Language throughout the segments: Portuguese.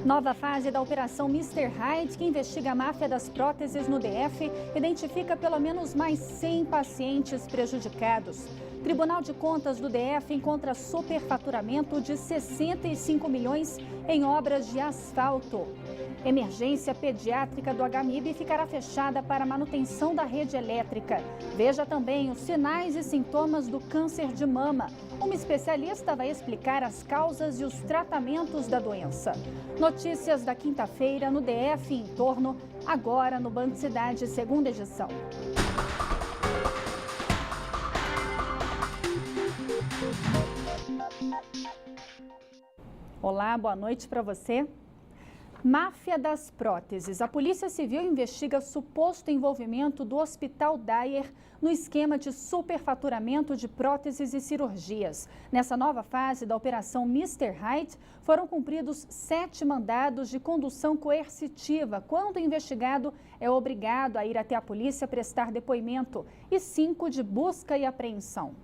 Nova fase da Operação Mr. Hyde, que investiga a máfia das próteses no DF, identifica pelo menos mais 100 pacientes prejudicados. Tribunal de Contas do DF encontra superfaturamento de 65 milhões em obras de asfalto. Emergência pediátrica do HMIB ficará fechada para manutenção da rede elétrica. Veja também os sinais e sintomas do câncer de mama. Uma especialista vai explicar as causas e os tratamentos da doença. Notícias da quinta-feira no DF e em torno, agora no Band Cidade, segunda edição. Olá, boa noite para você. Máfia das próteses. A Polícia Civil investiga suposto envolvimento do Hospital Dyer no esquema de superfaturamento de próteses e cirurgias. Nessa nova fase da Operação Mr. Hyde, foram cumpridos 7 mandados de condução coercitiva, quando o investigado é obrigado a ir até a polícia prestar depoimento, e 5 de busca e apreensão.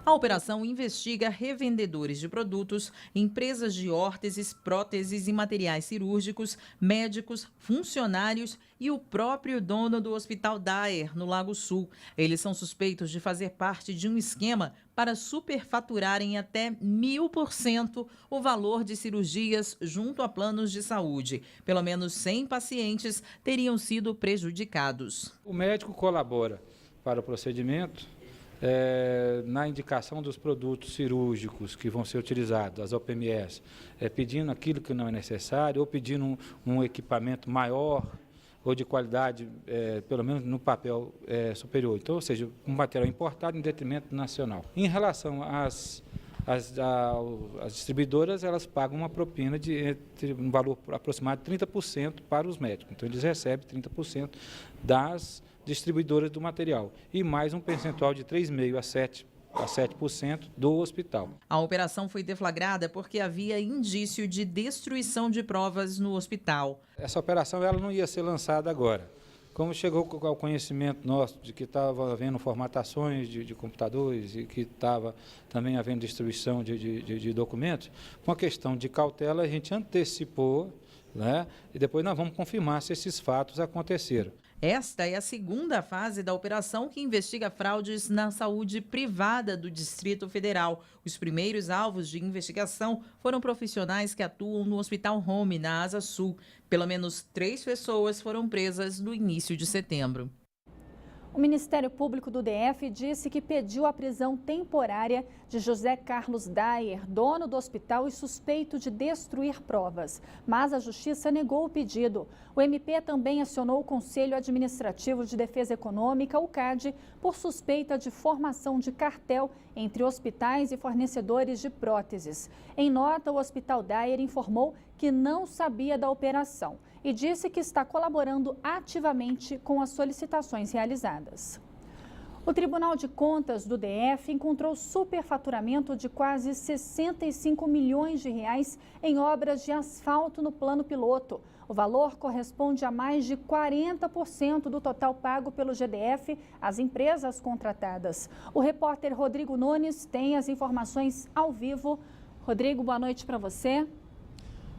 A operação investiga revendedores de produtos, empresas de órteses, próteses e materiais cirúrgicos, médicos, funcionários e o próprio dono do Hospital Dyer, no Lago Sul. Eles são suspeitos de fazer parte de um esquema para superfaturarem até 1000% o valor de cirurgias junto a planos de saúde. Pelo menos 100 pacientes teriam sido prejudicados. O médico colabora para o procedimento na indicação dos produtos cirúrgicos que vão ser utilizados, as OPMS, pedindo aquilo que não é necessário ou pedindo um equipamento maior ou de qualidade, pelo menos no papel superior. Então, ou seja, um material importado em detrimento nacional. Em relação às distribuidoras, elas pagam uma propina de um valor aproximado de 30% para os médicos. Então, eles recebem 30% das distribuidoras do material e mais um percentual de 3,5% a 7% do hospital. A operação foi deflagrada porque havia indício de destruição de provas no hospital. Essa operação ela não ia ser lançada agora. Como chegou ao conhecimento nosso de que estava havendo formatações de computadores e que estava também havendo destruição de documentos, uma questão de cautela a gente antecipou, né? E depois nós vamos confirmar se esses fatos aconteceram. Esta é a segunda fase da operação que investiga fraudes na saúde privada do Distrito Federal. Os primeiros alvos de investigação foram profissionais que atuam no Hospital Home, na Asa Sul. Pelo menos 3 pessoas foram presas no início de setembro. O Ministério Público do DF disse que pediu a prisão temporária de José Carlos Dyer, dono do hospital e suspeito de destruir provas. Mas a Justiça negou o pedido. O MP também acionou o Conselho Administrativo de Defesa Econômica, o CAD, por suspeita de formação de cartel entre hospitais e fornecedores de próteses. Em nota, o Hospital Dyer informou que não sabia da operação e disse que está colaborando ativamente com as solicitações realizadas. O Tribunal de Contas do DF encontrou superfaturamento de quase 65 milhões de reais em obras de asfalto no plano piloto. O valor corresponde a mais de 40% do total pago pelo GDF às empresas contratadas. O repórter Rodrigo Nunes tem as informações ao vivo. Rodrigo, boa noite para você.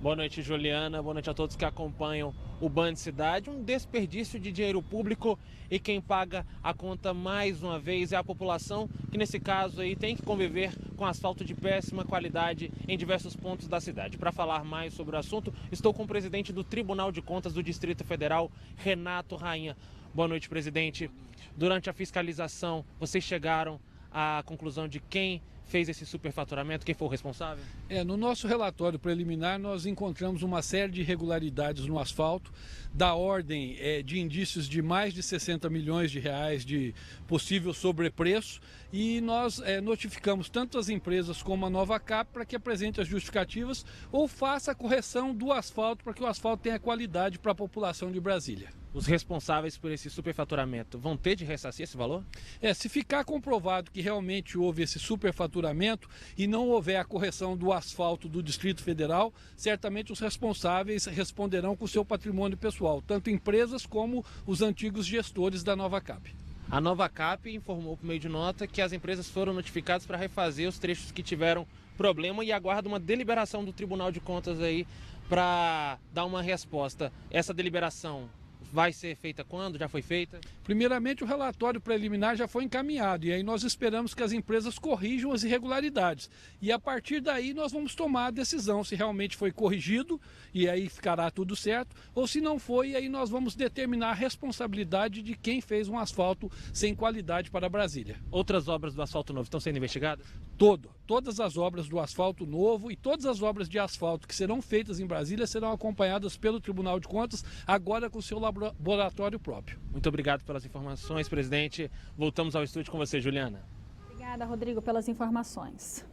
Boa noite, Juliana. Boa noite a todos que acompanham o Band Cidade. Um desperdício de dinheiro público e quem paga a conta mais uma vez é a população, que nesse caso aí tem que conviver com asfalto de péssima qualidade em diversos pontos da cidade. Para falar mais sobre o assunto, estou com o presidente do Tribunal de Contas do Distrito Federal, Renato Rainha. Boa noite, presidente. Durante a fiscalização, vocês chegaram à conclusão de quem fez esse superfaturamento, quem foi o responsável? No nosso relatório preliminar nós encontramos uma série de irregularidades no asfalto, da ordem de indícios de mais de 60 milhões de reais de possível sobrepreço, e nós notificamos tanto as empresas como a Nova Cap para que apresente as justificativas ou faça a correção do asfalto para que o asfalto tenha qualidade para a população de Brasília. Os responsáveis por esse superfaturamento vão ter de ressarcir esse valor? Se ficar comprovado que realmente houve esse superfaturamento e não houver a correção do asfalto do Distrito Federal, certamente os responsáveis responderão com o seu patrimônio pessoal, tanto empresas como os antigos gestores da Nova Cap. A Nova Cap informou por meio de nota que as empresas foram notificadas para refazer os trechos que tiveram problema e aguarda uma deliberação do Tribunal de Contas aí para dar uma resposta. Essa deliberação vai ser feita quando? Já foi feita? Primeiramente, o relatório preliminar já foi encaminhado e aí nós esperamos que as empresas corrijam as irregularidades. E a partir daí nós vamos tomar a decisão se realmente foi corrigido e aí ficará tudo certo, ou se não foi, e aí nós vamos determinar a responsabilidade de quem fez um asfalto sem qualidade para Brasília. Outras obras do asfalto novo estão sendo investigadas? Todas as obras do asfalto novo e todas as obras de asfalto que serão feitas em Brasília serão acompanhadas pelo Tribunal de Contas, agora com seu laboratório próprio. Muito obrigado pelas informações, presidente. Voltamos ao estúdio com você, Juliana. Obrigada, Rodrigo, pelas informações.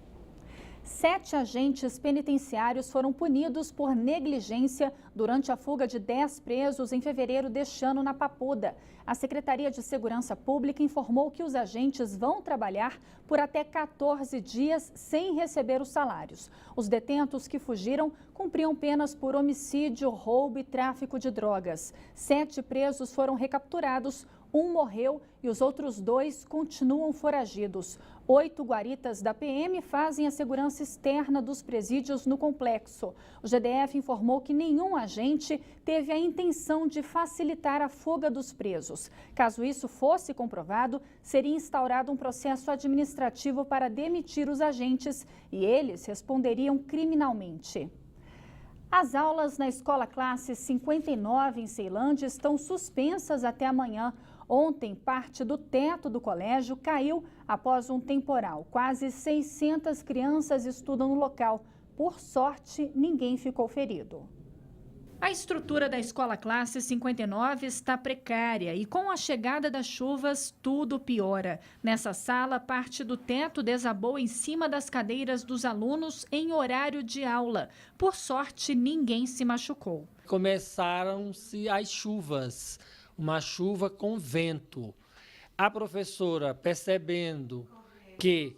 7 agentes penitenciários foram punidos por negligência durante a fuga de 10 presos em fevereiro deste ano na Papuda. A Secretaria de Segurança Pública informou que os agentes vão trabalhar por até 14 dias sem receber os salários. Os detentos que fugiram cumpriam penas por homicídio, roubo e tráfico de drogas. 7 presos foram recapturados. 1 morreu e os outros 2 continuam foragidos. 8 guaritas da PM fazem a segurança externa dos presídios no complexo. O GDF informou que nenhum agente teve a intenção de facilitar a fuga dos presos. Caso isso fosse comprovado, seria instaurado um processo administrativo para demitir os agentes e eles responderiam criminalmente. As aulas na Escola Classe 59 em Ceilândia estão suspensas até amanhã. Ontem, parte do teto do colégio caiu após um temporal. Quase 600 crianças estudam no local. Por sorte, ninguém ficou ferido. A estrutura da Escola Classe 59 está precária e com a chegada das chuvas, tudo piora. Nessa sala, parte do teto desabou em cima das cadeiras dos alunos em horário de aula. Por sorte, ninguém se machucou. Começaram-se as chuvas. Uma chuva com vento. A professora, percebendo que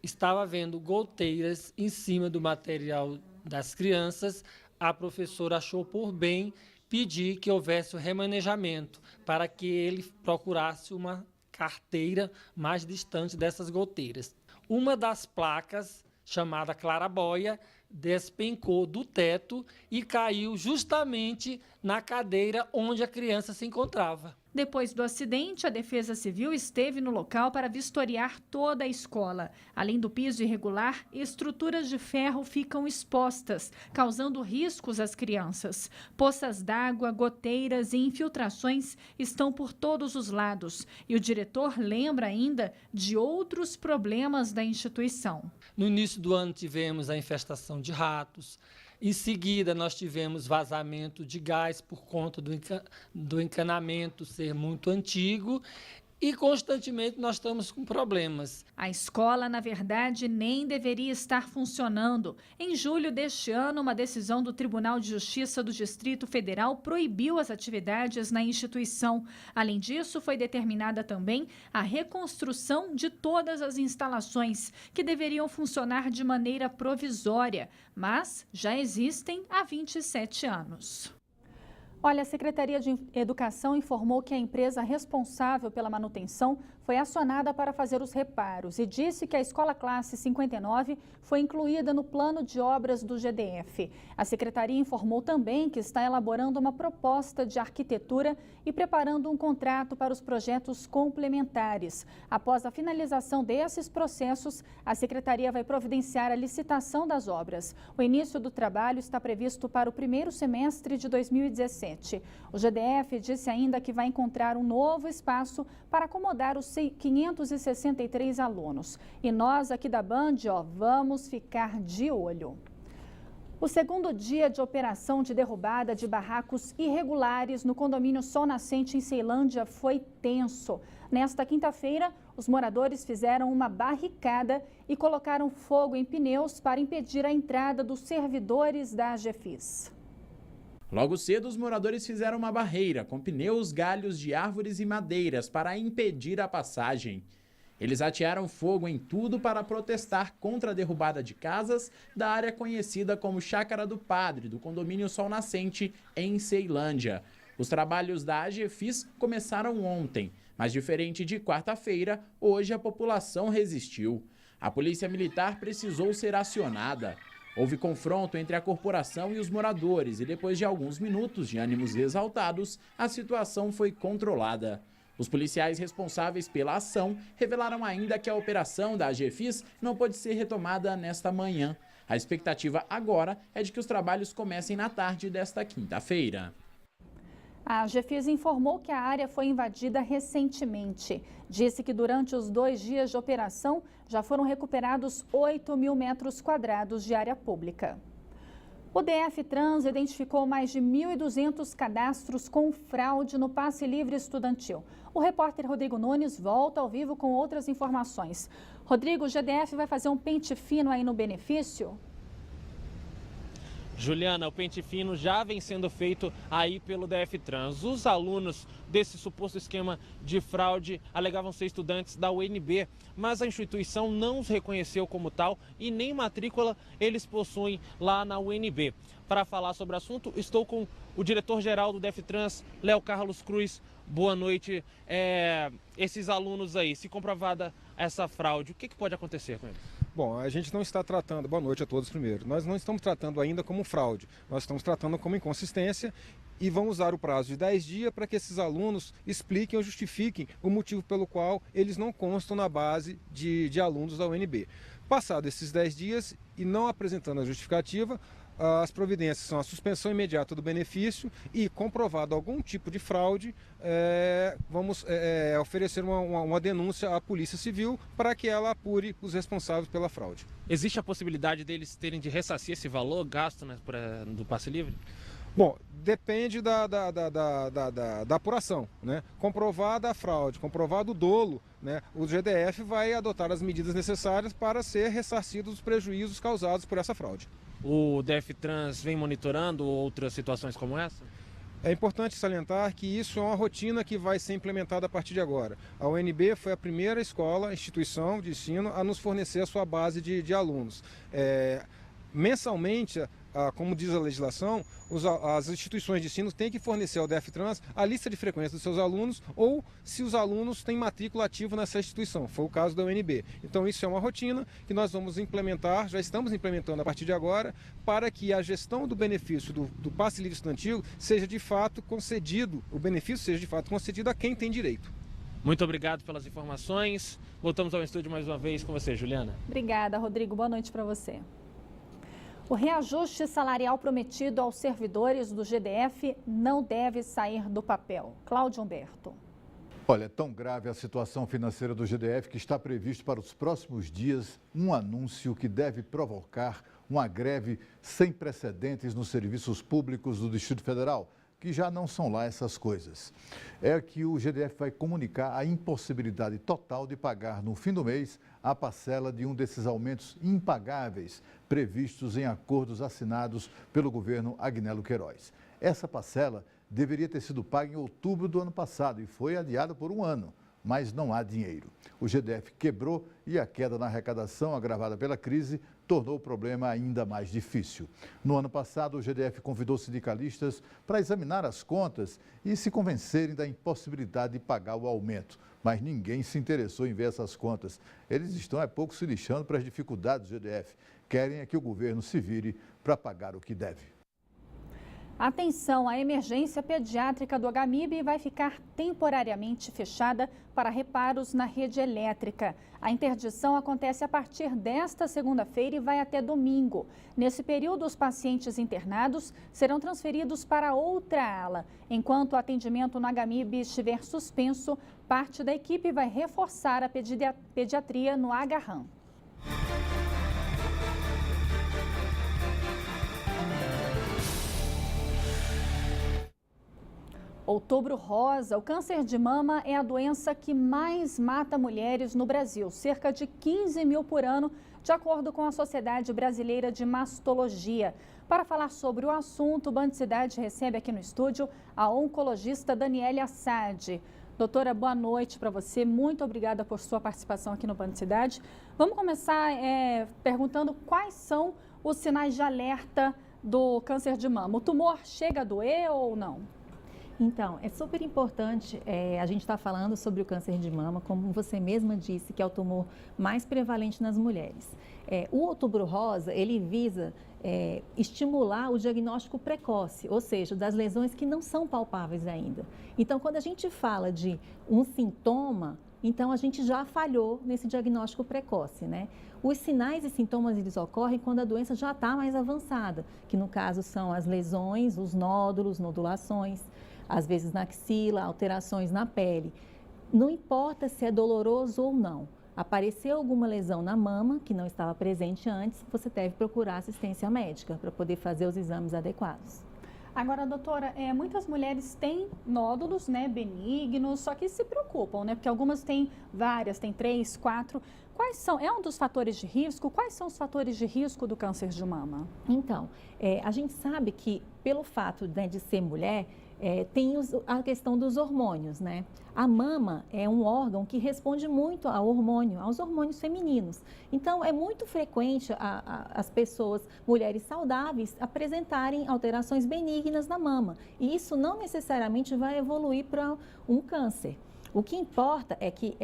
estava havendo goteiras em cima do material das crianças, a professora achou por bem pedir que houvesse o remanejamento para que ele procurasse uma carteira mais distante dessas goteiras. Uma das placas, chamada claraboia, despencou do teto e caiu justamente na cadeira onde a criança se encontrava. Depois do acidente, a Defesa Civil esteve no local para vistoriar toda a escola. Além do piso irregular, estruturas de ferro ficam expostas, causando riscos às crianças. Poças d'água, goteiras e infiltrações estão por todos os lados. E o diretor lembra ainda de outros problemas da instituição. No início do ano tivemos a infestação de ratos. Em seguida, nós tivemos vazamento de gás por conta do encanamento ser muito antigo e constantemente nós estamos com problemas. A escola, na verdade, nem deveria estar funcionando. Em julho deste ano, uma decisão do Tribunal de Justiça do Distrito Federal proibiu as atividades na instituição. Além disso, foi determinada também a reconstrução de todas as instalações, que deveriam funcionar de maneira provisória, mas já existem há 27 anos. Olha, a Secretaria de Educação informou que a empresa responsável pela manutenção foi acionada para fazer os reparos e disse que a Escola Classe 59 foi incluída no plano de obras do GDF. A Secretaria informou também que está elaborando uma proposta de arquitetura e preparando um contrato para os projetos complementares. Após a finalização desses processos, a Secretaria vai providenciar a licitação das obras. O início do trabalho está previsto para o primeiro semestre de 2017. O GDF disse ainda que vai encontrar um novo espaço para acomodar os 563 alunos. E nós aqui da Band, vamos ficar de olho. O segundo dia de operação de derrubada de barracos irregulares no condomínio Sol Nascente em Ceilândia foi tenso. Nesta quinta-feira, os moradores fizeram uma barricada e colocaram fogo em pneus para impedir a entrada dos servidores da AGFIS. Logo cedo, os moradores fizeram uma barreira com pneus, galhos de árvores e madeiras para impedir a passagem. Eles atearam fogo em tudo para protestar contra a derrubada de casas da área conhecida como Chácara do Padre, do condomínio Sol Nascente, em Ceilândia. Os trabalhos da AGFIS começaram ontem, Mas diferente de quarta-feira, hoje a população resistiu. A polícia militar precisou ser acionada. Houve confronto entre a corporação e os moradores e depois de alguns minutos de ânimos exaltados, a situação foi controlada. Os policiais responsáveis pela ação revelaram ainda que a operação da AGFIS não pode ser retomada nesta manhã. A expectativa agora é de que os trabalhos comecem na tarde desta quinta-feira. A AGFIS informou que a área foi invadida recentemente. Disse que durante os 2 dias de operação já foram recuperados 8.000 metros quadrados de área pública. O DF Trans identificou mais de 1.200 cadastros com fraude no passe livre estudantil. O repórter Rodrigo Nunes volta ao vivo com outras informações. Rodrigo, o GDF vai fazer um pente fino aí no benefício? Juliana, o pente fino já vem sendo feito aí pelo DF Trans. Os alunos desse suposto esquema de fraude alegavam ser estudantes da UNB, mas a instituição não os reconheceu como tal e nem matrícula eles possuem lá na UNB. Para falar sobre o assunto, estou com o diretor-geral do DF Trans, Léo Carlos Cruz. Boa noite. Esses alunos aí, se comprovada essa fraude, o que pode acontecer com eles? Bom, a gente não está tratando, boa noite a todos primeiro, nós não estamos tratando ainda como fraude, nós estamos tratando como inconsistência e vamos usar o prazo de 10 dias para que esses alunos expliquem ou justifiquem o motivo pelo qual eles não constam na base de alunos da UNB. Passados esses 10 dias e não apresentando a justificativa, as providências são a suspensão imediata do benefício e, comprovado algum tipo de fraude, vamos oferecer uma denúncia à Polícia Civil para que ela apure os responsáveis pela fraude. Existe a possibilidade deles terem de ressarcir esse valor gasto, né, do passe livre? Bom, depende da apuração, né? Comprovada a fraude, comprovado o dolo, né? O GDF vai adotar as medidas necessárias para ser ressarcidos os prejuízos causados por essa fraude. O DF Trans vem monitorando outras situações como essa? É importante salientar que isso é uma rotina que vai ser implementada a partir de agora. A UNB foi a primeira escola, instituição de ensino a nos fornecer a sua base de alunos. Mensalmente, como diz a legislação, as instituições de ensino têm que fornecer ao DF Trans a lista de frequência dos seus alunos ou se os alunos têm matrícula ativa nessa instituição. Foi o caso da UNB. Então isso é uma rotina que nós vamos implementar, já estamos implementando a partir de agora, para que a gestão do benefício do passe livre estudantil seja de fato concedido, o benefício seja de fato concedido a quem tem direito. Muito obrigado pelas informações. Voltamos ao estúdio mais uma vez com você, Juliana. Obrigada, Rodrigo. Boa noite para você. O reajuste salarial prometido aos servidores do GDF não deve sair do papel. Cláudio Humberto. Olha, é tão grave a situação financeira do GDF que está previsto para os próximos dias um anúncio que deve provocar uma greve sem precedentes nos serviços públicos do Distrito Federal, que já não são lá essas coisas. É que o GDF vai comunicar a impossibilidade total de pagar no fim do mês a parcela de um desses aumentos impagáveis previstos em acordos assinados pelo governo Agnello Queiroz. Essa parcela deveria ter sido paga em outubro do ano passado e foi adiada por um ano, mas não há dinheiro. O GDF quebrou e a queda na arrecadação, agravada pela crise, tornou o problema ainda mais difícil. No ano passado, o GDF convidou sindicalistas para examinar as contas e se convencerem da impossibilidade de pagar o aumento. Mas ninguém se interessou em ver essas contas. Eles estão, pouco se lixando para as dificuldades do GDF. Querem é que o governo se vire para pagar o que deve. Atenção, a emergência pediátrica do HMIB vai ficar temporariamente fechada para reparos na rede elétrica. A interdição acontece a partir desta segunda-feira e vai até domingo. Nesse período, os pacientes internados serão transferidos para outra ala. Enquanto o atendimento no HMIB estiver suspenso, parte da equipe vai reforçar a pediatria no Agarram. Outubro Rosa, o câncer de mama é a doença que mais mata mulheres no Brasil, cerca de 15 mil por ano, de acordo com a Sociedade Brasileira de Mastologia. Para falar sobre o assunto, o Band Cidade recebe aqui no estúdio a oncologista Daniele Assad. Doutora, boa noite para você, muito obrigada por sua participação aqui no Band Cidade. Vamos começar perguntando quais são os sinais de alerta do câncer de mama. O tumor chega a doer ou não? Então, é super importante a gente estar falando sobre o câncer de mama, como você mesma disse, que é o tumor mais prevalente nas mulheres. O Outubro Rosa, ele visa estimular o diagnóstico precoce, ou seja, das lesões que não são palpáveis ainda. Então, quando a gente fala de um sintoma, então a gente já falhou nesse diagnóstico precoce, né? Os sinais e sintomas, eles ocorrem quando a doença já está mais avançada, que no caso são as lesões, os nódulos, nodulações, às vezes na axila, alterações na pele. Não importa se é doloroso ou não. Apareceu alguma lesão na mama que não estava presente antes, você deve procurar assistência médica para poder fazer os exames adequados. Agora, doutora, muitas mulheres têm nódulos, né, benignos, só que se preocupam, né? Porque algumas têm várias, têm 3, 4. Quais são? É um dos fatores de risco? Quais são os fatores de risco do câncer de mama? Então, a gente sabe que pelo fato, né, de ser mulher, tem a questão dos hormônios, né? A mama é um órgão que responde muito ao hormônio, aos hormônios femininos. Então, é muito frequente as pessoas, mulheres saudáveis, apresentarem alterações benignas na mama. E isso não necessariamente vai evoluir para um câncer. O que importa é que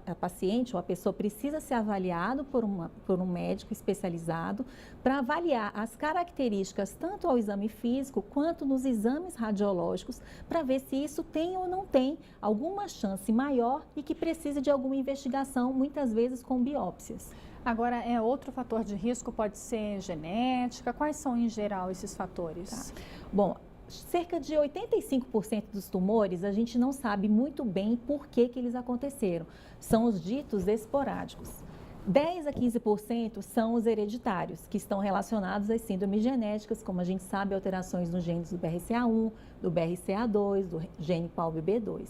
a paciente ou a pessoa precisa ser avaliado por um médico especializado para avaliar as características tanto ao exame físico quanto nos exames radiológicos para ver se isso tem ou não tem alguma chance maior e que precise de alguma investigação, muitas vezes com biópsias. Agora, outro fator de risco pode ser genética? Quais são, em geral, esses fatores? Tá. Bom, cerca de 85% dos tumores, a gente não sabe muito bem por que eles aconteceram. São os ditos esporádicos. 10 a 15% são os hereditários, que estão relacionados às síndromes genéticas, como a gente sabe, alterações nos genes do BRCA1, do BRCA2, do gene PALB2.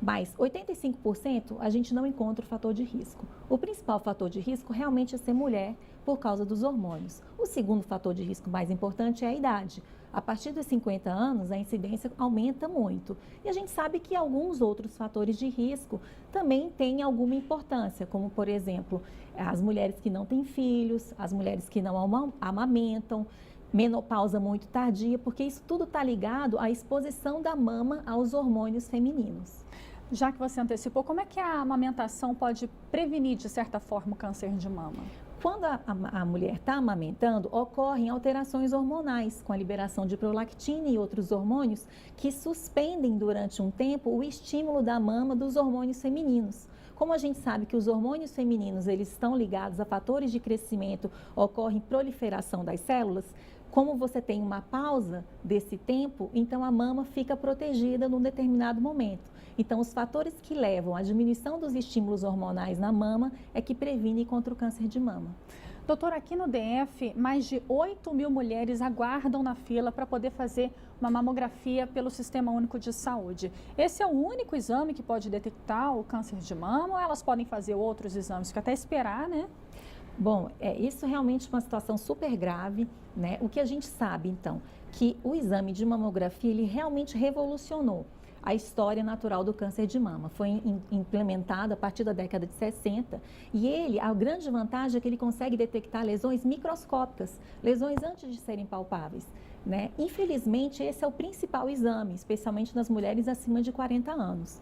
Mas 85% a gente não encontra o fator de risco. O principal fator de risco realmente é ser mulher por causa dos hormônios. O segundo fator de risco mais importante é a idade. A partir dos 50 anos, a incidência aumenta muito. E a gente sabe que alguns outros fatores de risco também têm alguma importância, como, por exemplo, as mulheres que não têm filhos, as mulheres que não amamentam, menopausa muito tardia, porque isso tudo está ligado à exposição da mama aos hormônios femininos. Já que você antecipou, como é que a amamentação pode prevenir, de certa forma, o câncer de mama? Quando a mulher está amamentando, ocorrem alterações hormonais, com a liberação de prolactina e outros hormônios que suspendem durante um tempo o estímulo da mama dos hormônios femininos. Como a gente sabe que os hormônios femininos eles estão ligados a fatores de crescimento, ocorre proliferação das células, como você tem uma pausa desse tempo, então a mama fica protegida num determinado momento. Então, os fatores que levam à diminuição dos estímulos hormonais na mama é que previne contra o câncer de mama. Doutora, aqui no DF, mais de 8 mil mulheres aguardam na fila para poder fazer uma mamografia pelo Sistema Único de Saúde. Esse é o único exame que pode detectar o câncer de mama ou elas podem fazer outros exames? Fica até esperar, né? Bom, isso realmente é uma situação super grave, né? O que a gente sabe, então, que o exame de mamografia, ele realmente revolucionou a história natural do câncer de mama. Foi implementado a partir da década de 60 e a grande vantagem é que ele consegue detectar lesões microscópicas, lesões antes de serem palpáveis, né? Infelizmente, esse é o principal exame, especialmente nas mulheres acima de 40 anos.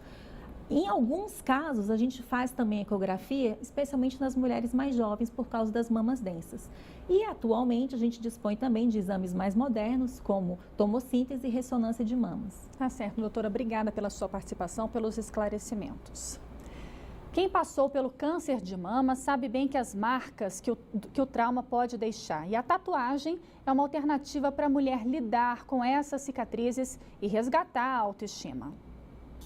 Em alguns casos, a gente faz também ecografia, especialmente nas mulheres mais jovens, por causa das mamas densas. E, atualmente, a gente dispõe também de exames mais modernos, como tomossíntese e ressonância de mamas. Tá certo, doutora. Obrigada pela sua participação, pelos esclarecimentos. Quem passou pelo câncer de mama sabe bem que as marcas que o trauma pode deixar. E a tatuagem é uma alternativa para a mulher lidar com essas cicatrizes e resgatar a autoestima.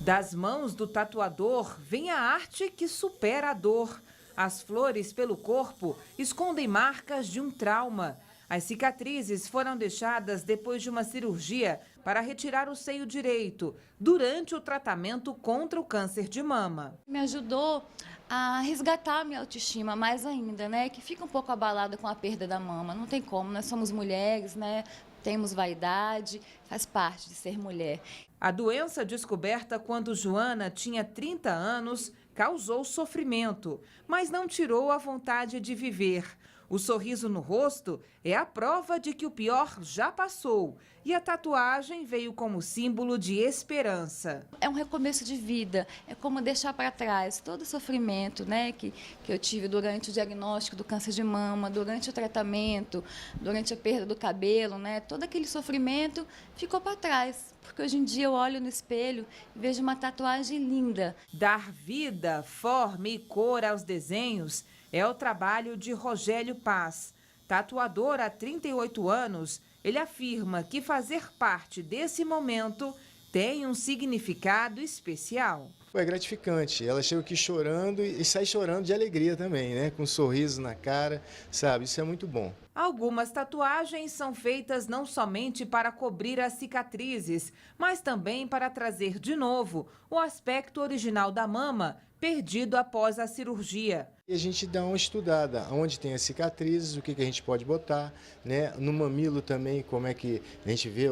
Das mãos do tatuador vem a arte que supera a dor. As flores pelo corpo escondem marcas de um trauma. As cicatrizes foram deixadas depois de uma cirurgia para retirar o seio direito, durante o tratamento contra o câncer de mama. Me ajudou a resgatar a minha autoestima mais ainda, né? Que fica um pouco abalada com a perda da mama. Não tem como, nós somos mulheres, né? Temos vaidade, faz parte de ser mulher. A doença descoberta quando Joana tinha 30 anos causou sofrimento, mas não tirou a vontade de viver. O sorriso no rosto é a prova de que o pior já passou e a tatuagem veio como símbolo de esperança. É um recomeço de vida, é como deixar para trás todo o sofrimento, né, que eu tive durante o diagnóstico do câncer de mama, durante o tratamento, durante a perda do cabelo, né, todo aquele sofrimento ficou para trás, porque hoje em dia eu olho no espelho e vejo uma tatuagem linda. Dar vida, forma e cor aos desenhos é o trabalho de Rogério Paz. Tatuador há 38 anos, ele afirma que fazer parte desse momento tem um significado especial. É gratificante, ela chega aqui chorando e sai chorando de alegria também, né? Com um sorriso na cara, sabe? Isso é muito bom. Algumas tatuagens são feitas não somente para cobrir as cicatrizes, mas também para trazer de novo o aspecto original da mama, perdido após a cirurgia. E a gente dá uma estudada onde tem as cicatrizes, o que a gente pode botar, né? No mamilo também, como é que a gente vê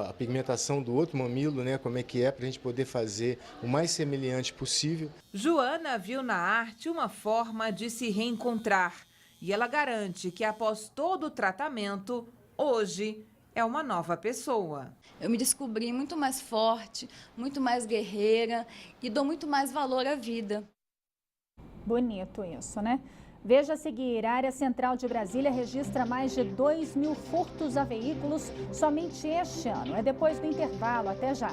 a pigmentação do outro mamilo, né? Como é que é para a gente poder fazer o mais semelhante possível. Joana viu na arte uma forma de se reencontrar e ela garante que após todo o tratamento, hoje é uma nova pessoa. Eu me descobri muito mais forte, muito mais guerreira e dou muito mais valor à vida. Bonito isso, né? Veja a seguir, a área central de Brasília registra mais de 2.000 furtos a veículos somente este ano. É depois do intervalo, até já.